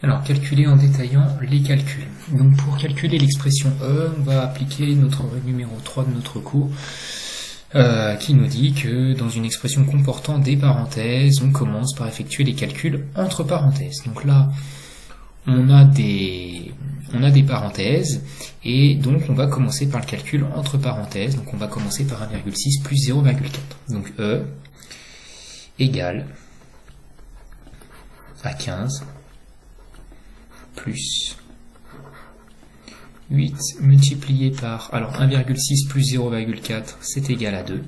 Alors, calculer en détaillant les calculs. Donc, pour calculer l'expression E, on va appliquer notre règle numéro 3 de notre cours, qui nous dit que dans une expression comportant des parenthèses, on commence par effectuer les calculs entre parenthèses. Donc là, on a des parenthèses, et donc on va commencer par le calcul entre parenthèses. Donc on va commencer par 1,6 plus 0,4. Donc E égale à 15 plus 8 multiplié par, alors 1,6 plus 0,4, c'est égal à 2,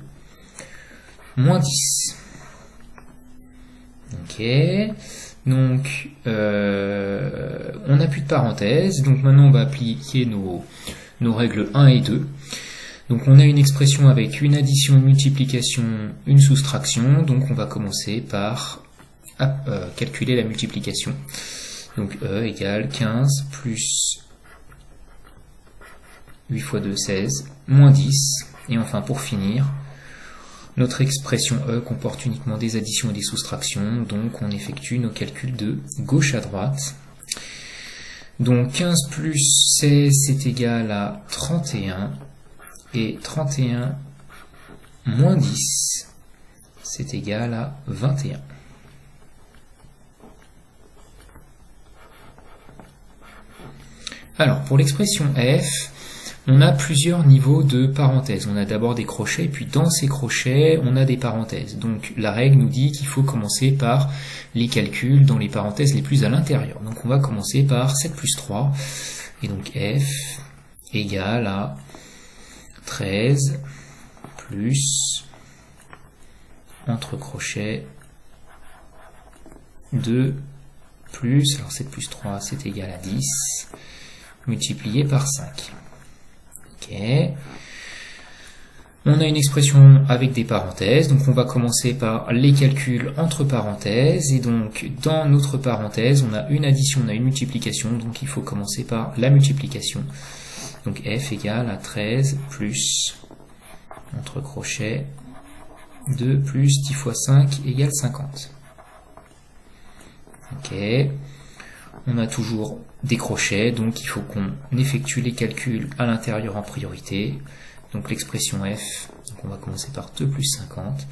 moins 10. Ok, donc on n'a plus de parenthèses, donc maintenant on va appliquer nos règles 1 et 2. Donc on a une expression avec une addition, une multiplication, une soustraction, donc on va commencer par calculer la multiplication. Donc E égale 15 plus 8 fois 2, 16, moins 10. Et enfin, pour finir, notre expression E comporte uniquement des additions et des soustractions, donc on effectue nos calculs de gauche à droite. Donc 15 plus 16, c'est égal à 31, et 31 moins 10, c'est égal à 21. Alors, pour l'expression F, on a plusieurs niveaux de parenthèses. On a d'abord des crochets, et puis dans ces crochets, on a des parenthèses. Donc la règle nous dit qu'il faut commencer par les calculs dans les parenthèses les plus à l'intérieur. Donc on va commencer par 7 plus 3, et donc F égale à 13 plus, entre crochets, 2 plus, alors 7 plus 3, c'est égal à 10, multiplié par 5. Ok. On a une expression avec des parenthèses, donc on va commencer par les calculs entre parenthèses, et donc dans notre parenthèse, on a une addition, on a une multiplication, donc il faut commencer par la multiplication. Donc F égale à 13 plus, entre crochets, 2 plus 10 fois 5 égale 50. Ok. On a toujours des crochets, donc il faut qu'on effectue les calculs à l'intérieur en priorité. Donc l'expression F, donc on va commencer par 2 plus 50,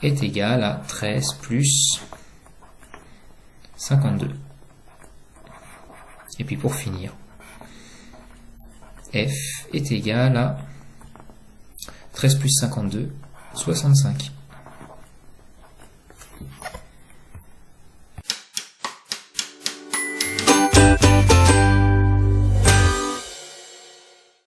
est égale à 13 plus 52. Et puis pour finir, F est égal à 13 plus 52, 65.